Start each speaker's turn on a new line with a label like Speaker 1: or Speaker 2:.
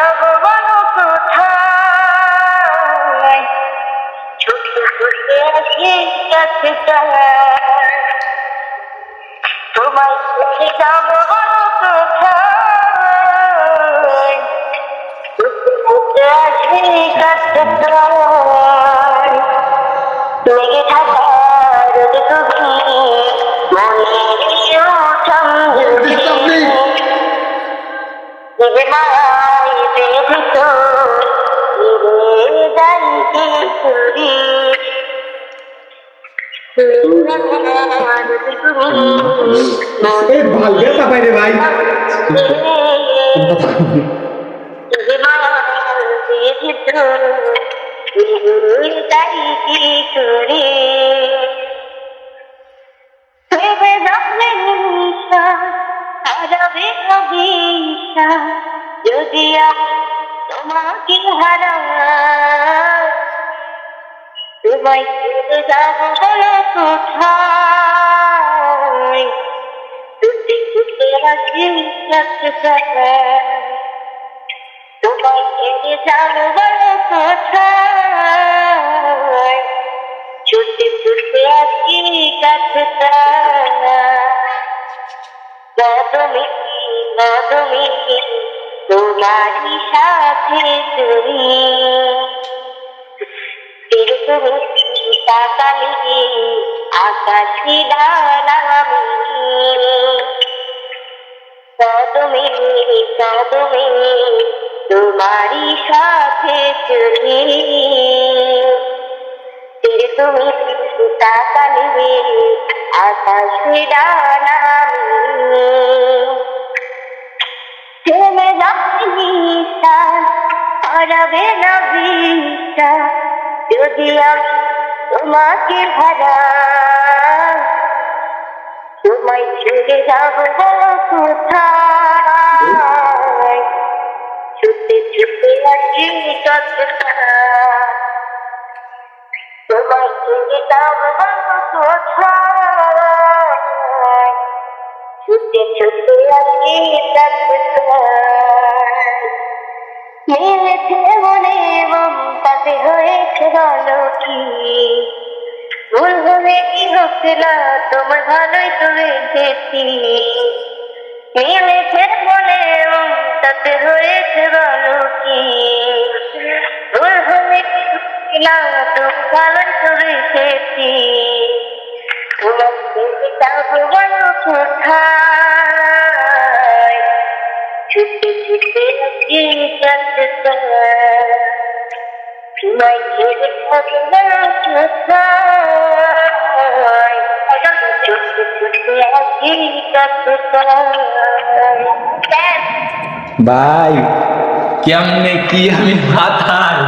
Speaker 1: যাব বলো কোথায়, ছুটে ছুটে আসি কাছে তোমায় ছেড়ে যাব বলো কোথায়, ছুটে ছুটে আসি কাছে লেগে থাকা রোদ তুমি মনে
Speaker 2: ভাই ভাই
Speaker 1: যদি তোমাকে হারাই, তোমায় ছেড়ে যাব বলো কোথায়, ছুটে ছুটে আসি কাছে তোমায় ছেড়ে যাব বলো কোথায়, ছুটে ছুটে আসি কাছে তুমি তুমি তোমারই সাথে তুমি তুমি তাকালে আকাশি ডানামি তুমি তুমি তোমারই সাথে তুমি তুমি তাকালে আকাশি ডানামি থেমে যাচ্ছে নিঃশ্বাস, হারাবে না বিশ্বাস যদি আমি তোমাকে হারাই, তোমায় ছেড়ে যাব কোথায়, ছুটে ছুটে আসি কাছে তোমায় ছেড়ে যাব কোথায়, ছুটে ছুটে আসি কাছে মিলেছে মনে মমতাতে হয়েছে বলো কি, ভুল হলে কি হচ্ছিল তোমার ভালোই তো বেঁচেছি, মিলেছে মনে মমতাতে হয়েছে বলো কি, ভুল হলে কি হচ্ছিল তোমার ভালোই তো বেঁচেছি, তোমার ছেড়ে যাব বলো কোথায়, ছুটে ছুটে আসি কাছে তোমায় ছেড়ে যাব বলো কোথায়, ছুটে ছুটে আসি কাছে
Speaker 2: ভাই কেমনে কি আমি মাথায়